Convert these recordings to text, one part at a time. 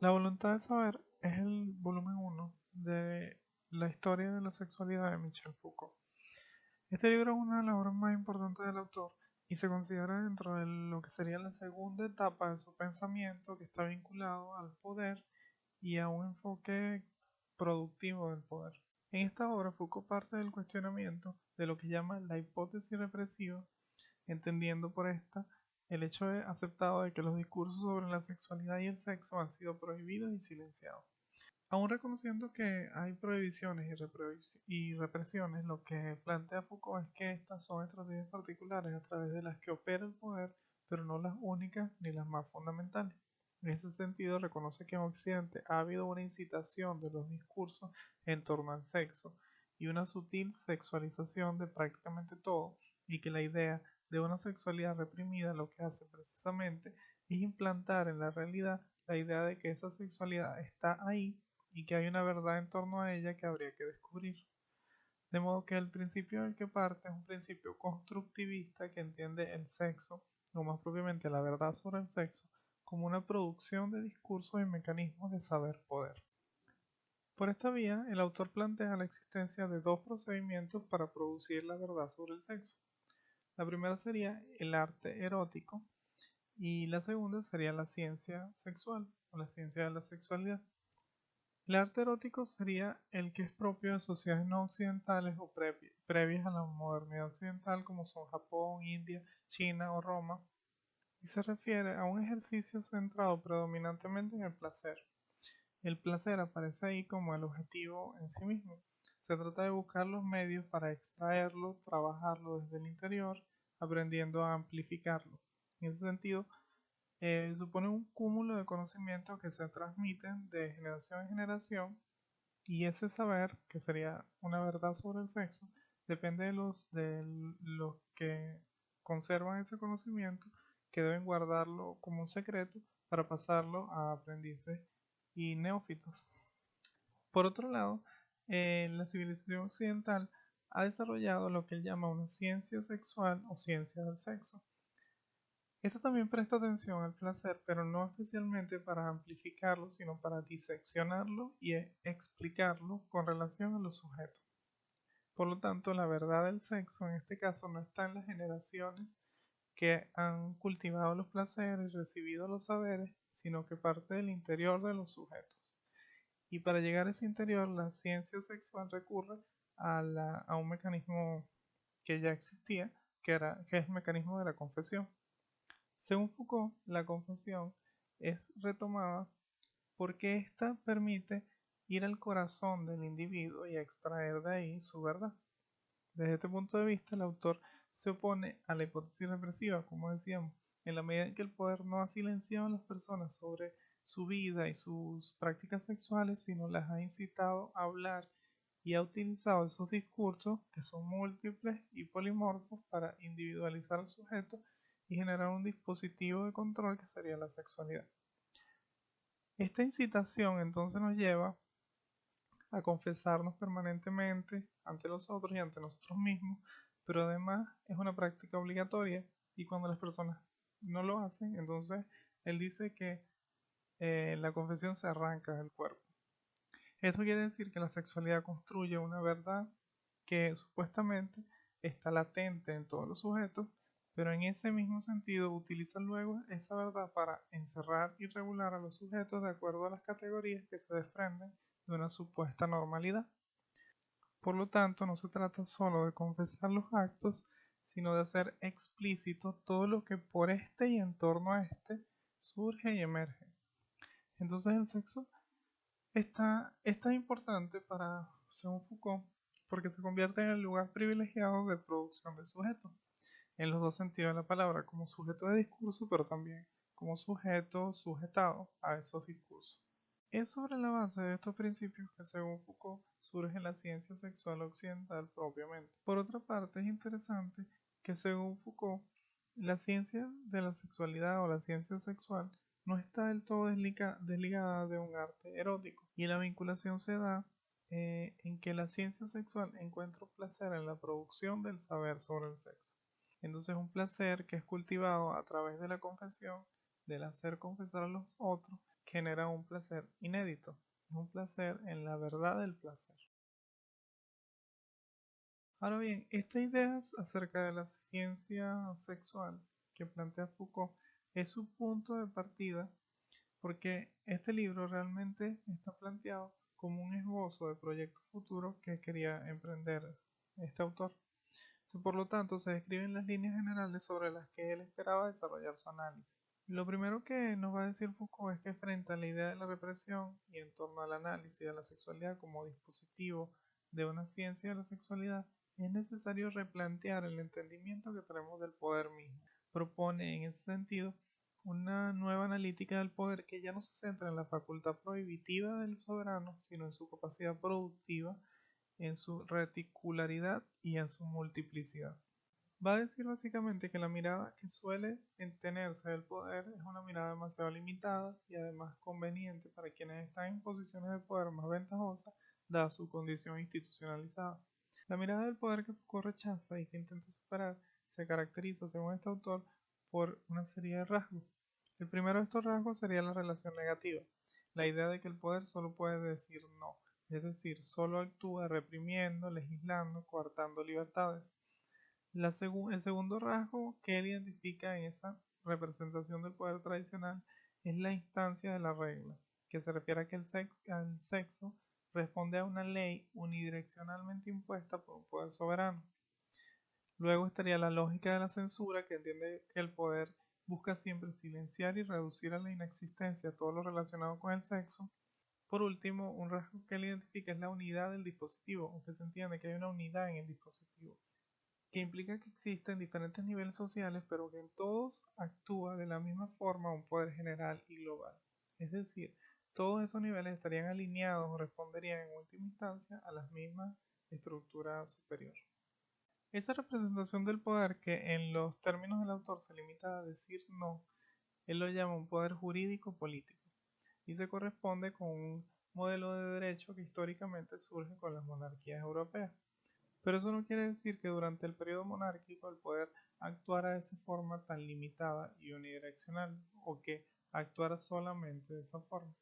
La voluntad de saber es el volumen uno de la historia de la sexualidad de Michel Foucault. Este libro es una de las obras más importantes del autor y se considera dentro de lo que sería la segunda etapa de su pensamiento, que está vinculado al poder y a un enfoque productivo del poder. En esta obra Foucault parte del cuestionamiento de lo que llama la hipótesis represiva, entendiendo por esta el hecho aceptado de que los discursos sobre la sexualidad y el sexo han sido prohibidos y silenciados. Aún reconociendo que hay prohibiciones y represiones, lo que plantea Foucault es que estas son estrategias particulares a través de las que opera el poder, pero no las únicas ni las más fundamentales. En ese sentido, reconoce que en Occidente ha habido una incitación de los discursos en torno al sexo y una sutil sexualización de prácticamente todo, y que la idea de una sexualidad reprimida lo que hace precisamente es implantar en la realidad la idea de que esa sexualidad está ahí y que hay una verdad en torno a ella que habría que descubrir. De modo que el principio del que parte es un principio constructivista que entiende el sexo, o más propiamente la verdad sobre el sexo, como una producción de discursos y mecanismos de saber-poder. Por esta vía, el autor plantea la existencia de dos procedimientos para producir la verdad sobre el sexo. La primera sería el arte erótico y la segunda sería la ciencia sexual o la ciencia de la sexualidad. El arte erótico sería el que es propio de sociedades no occidentales o previas a la modernidad occidental como son Japón, India, China o Roma, y se refiere a un ejercicio centrado predominantemente en el placer. El placer aparece ahí como el objetivo en sí mismo. Se trata de buscar los medios para extraerlo, trabajarlo desde el interior, aprendiendo a amplificarlo. En ese sentido, supone un cúmulo de conocimientos que se transmiten de generación en generación, y ese saber, que sería una verdad sobre el sexo, depende de los que conservan ese conocimiento, que deben guardarlo como un secreto para pasarlo a aprendices y neófitos. Por otro lado, la civilización occidental ha desarrollado lo que él llama una ciencia sexual o ciencia del sexo. Esto también presta atención al placer, pero no especialmente para amplificarlo, sino para diseccionarlo y explicarlo con relación a los sujetos. Por lo tanto, la verdad del sexo en este caso no está en las generaciones que han cultivado los placeres, recibido los saberes, sino que parte del interior de los sujetos. Y para llegar a ese interior, la ciencia sexual recurre a un mecanismo que ya existía, que es el mecanismo de la confesión. Según Foucault, la confesión es retomada porque ésta permite ir al corazón del individuo y extraer de ahí su verdad. Desde este punto de vista, el autor se opone a la hipótesis represiva, como decíamos, en la medida en que el poder no ha silenciado a las personas sobre su vida y sus prácticas sexuales, sino las ha incitado a hablar y ha utilizado esos discursos, que son múltiples y polimorfos, para individualizar al sujeto y generar un dispositivo de control que sería la sexualidad. Esta incitación entonces nos lleva a confesarnos permanentemente ante los otros y ante nosotros mismos, pero además es una práctica obligatoria, y cuando las personas no lo hacen, entonces él dice que la confesión se arranca del cuerpo. Esto quiere decir que la sexualidad construye una verdad que supuestamente está latente en todos los sujetos, pero en ese mismo sentido utiliza luego esa verdad para encerrar y regular a los sujetos de acuerdo a las categorías que se desprenden de una supuesta normalidad. Por lo tanto, no se trata solo de confesar los actos, sino de hacer explícito todo lo que por este y en torno a este surge y emerge. Entonces el sexo es tan importante según Foucault, porque se convierte en el lugar privilegiado de producción del sujeto, en los dos sentidos de la palabra, como sujeto de discurso, pero también como sujeto sujetado a esos discursos. Es sobre la base de estos principios que, según Foucault, surge la ciencia sexual occidental propiamente. Por otra parte, es interesante que, según Foucault, la ciencia de la sexualidad o la ciencia sexual no está del todo desligada de un arte erótico, y la vinculación se da en que la ciencia sexual encuentra placer en la producción del saber sobre el sexo. Entonces, un placer que es cultivado a través de la confesión, del hacer confesar a los otros, genera un placer inédito, es un placer en la verdad del placer. Ahora bien, estas ideas acerca de la ciencia sexual que plantea Foucault es su punto de partida porque este libro realmente está planteado como un esbozo de proyecto futuro que quería emprender este autor. Por lo tanto, se describen las líneas generales sobre las que él esperaba desarrollar su análisis. Lo primero que nos va a decir Foucault es que frente a la idea de la represión y en torno al análisis de la sexualidad como dispositivo de una ciencia de la sexualidad, es necesario replantear el entendimiento que tenemos del poder mismo. Propone en ese sentido una nueva analítica del poder que ya no se centra en la facultad prohibitiva del soberano, sino en su capacidad productiva, en su reticularidad y en su multiplicidad. Va a decir básicamente que la mirada que suele tenerse del poder es una mirada demasiado limitada y además conveniente para quienes están en posiciones de poder más ventajosas dada su condición institucionalizada. La mirada del poder que Foucault rechaza y que intenta superar se caracteriza, según este autor, por una serie de rasgos. El primero de estos rasgos sería la relación negativa, la idea de que el poder solo puede decir no, es decir, solo actúa reprimiendo, legislando, coartando libertades. El segundo rasgo que él identifica en esa representación del poder tradicional es la instancia de la regla, que se refiere a que el sexo responde a una ley unidireccionalmente impuesta por un poder soberano. Luego estaría la lógica de la censura, que entiende que el poder busca siempre silenciar y reducir a la inexistencia todo lo relacionado con el sexo. Por último, un rasgo que él identifica es la unidad del dispositivo, aunque se entiende que hay una unidad en el dispositivo, que implica que existen diferentes niveles sociales, pero que en todos actúa de la misma forma un poder general y global. Es decir, todos esos niveles estarían alineados o responderían en última instancia a las mismas estructuras superiores. Esa representación del poder que en los términos del autor se limita a decir no, él lo llama un poder jurídico político y se corresponde con un modelo de derecho que históricamente surge con las monarquías europeas. Pero eso no quiere decir que durante el periodo monárquico el poder actuara de esa forma tan limitada y unidireccional, o que actuara solamente de esa forma.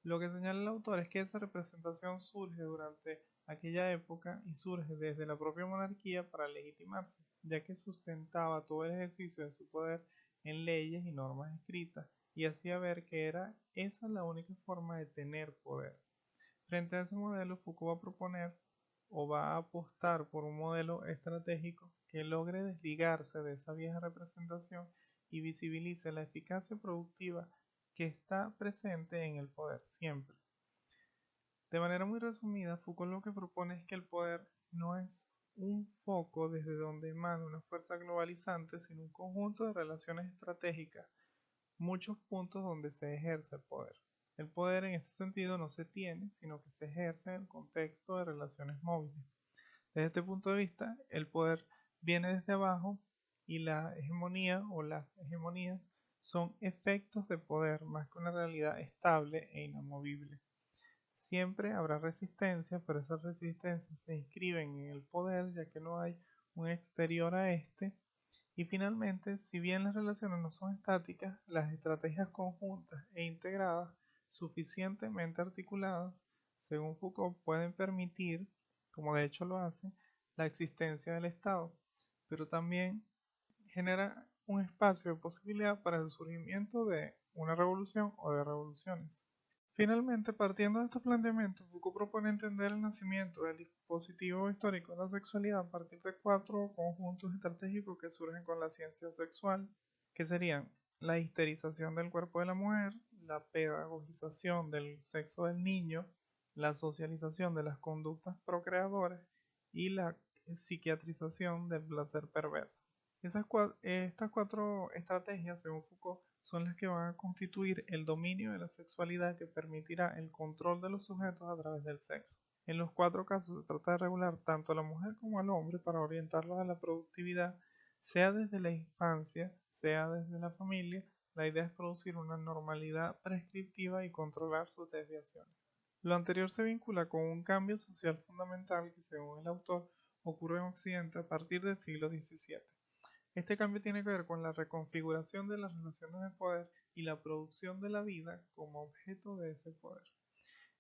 Lo que señala el autor es que esa representación surge durante aquella época y surge desde la propia monarquía para legitimarse, ya que sustentaba todo el ejercicio de su poder en leyes y normas escritas, y hacía ver que era esa la única forma de tener poder. Frente a ese modelo, Foucault va a proponer o va a apostar por un modelo estratégico que logre desligarse de esa vieja representación y visibilice la eficacia productiva que está presente en el poder siempre. De manera muy resumida, Foucault lo que propone es que el poder no es un foco desde donde emana una fuerza globalizante, sino un conjunto de relaciones estratégicas, muchos puntos donde se ejerce el poder. El poder en este sentido no se tiene, sino que se ejerce en el contexto de relaciones móviles. Desde este punto de vista, el poder viene desde abajo y la hegemonía o las hegemonías son efectos de poder más que una realidad estable e inamovible. Siempre habrá resistencia, pero esas resistencias se inscriben en el poder ya que no hay un exterior a este. Y finalmente, si bien las relaciones no son estáticas, las estrategias conjuntas e integradas, suficientemente articuladas, según Foucault, pueden permitir, como de hecho lo hace, la existencia del Estado, pero también genera un espacio de posibilidad para el surgimiento de una revolución o de revoluciones. Finalmente, partiendo de estos planteamientos, Foucault propone entender el nacimiento del dispositivo histórico de la sexualidad a partir de 4 conjuntos estratégicos que surgen con la ciencia sexual, que serían la histerización del cuerpo de la mujer, la pedagogización del sexo del niño, la socialización de las conductas procreadoras y la psiquiatrización del placer perverso. Estas 4 estrategias, según Foucault, son las que van a constituir el dominio de la sexualidad que permitirá el control de los sujetos a través del sexo. En los 4 casos se trata de regular tanto a la mujer como al hombre para orientarlos a la productividad, sea desde la infancia, sea desde la familia. La idea es producir una normalidad prescriptiva y controlar sus desviaciones. Lo anterior se vincula con un cambio social fundamental que, según el autor, ocurre en Occidente a partir del siglo XVII. Este cambio tiene que ver con la reconfiguración de las relaciones de poder y la producción de la vida como objeto de ese poder.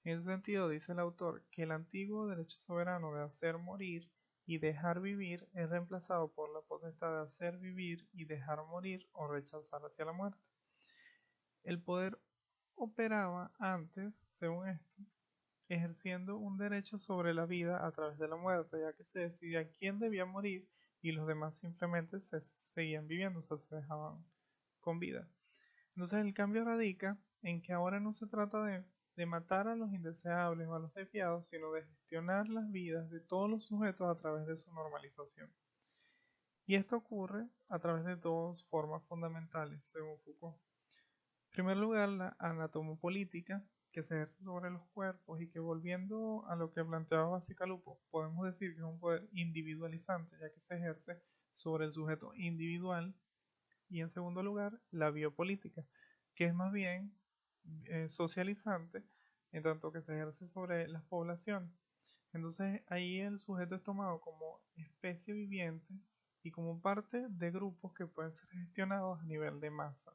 En ese sentido, dice el autor que el antiguo derecho soberano de hacer morir y dejar vivir es reemplazado por la potestad de hacer vivir y dejar morir o rechazar hacia la muerte. El poder operaba antes, según esto, ejerciendo un derecho sobre la vida a través de la muerte, ya que se decidía quién debía morir y los demás simplemente se seguían viviendo, o sea, se dejaban con vida. Entonces el cambio radica en que ahora no se trata de matar a los indeseables o a los desviados, sino de gestionar las vidas de todos los sujetos a través de su normalización. Y esto ocurre a través de dos formas fundamentales, según Foucault. En primer lugar, la anatomopolítica, que se ejerce sobre los cuerpos y que, volviendo a lo que planteaba Bacigalupo, podemos decir que es un poder individualizante, ya que se ejerce sobre el sujeto individual. Y en segundo lugar, la biopolítica, que es más bien socializante, en tanto que se ejerce sobre las poblaciones. Entonces ahí el sujeto es tomado como especie viviente y como parte de grupos que pueden ser gestionados a nivel de masa.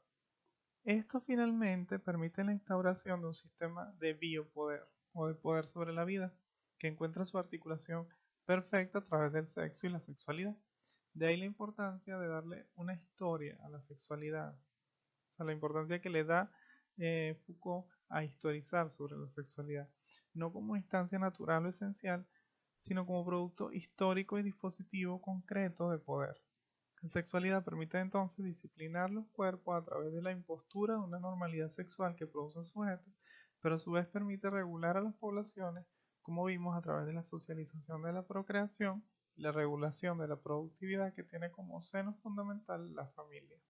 Esto finalmente permite la instauración de un sistema de biopoder o de poder sobre la vida, que encuentra su articulación perfecta a través del sexo y la sexualidad. De ahí la importancia de darle una historia a la sexualidad, o sea, la importancia que le da Foucault a historizar sobre la sexualidad, no como instancia natural o esencial, sino como producto histórico y dispositivo concreto de poder. La sexualidad permite entonces disciplinar los cuerpos a través de la impostura de una normalidad sexual que produce sujetos, pero a su vez permite regular a las poblaciones, como vimos a través de la socialización de la procreación y la regulación de la productividad que tiene como seno fundamental la familia.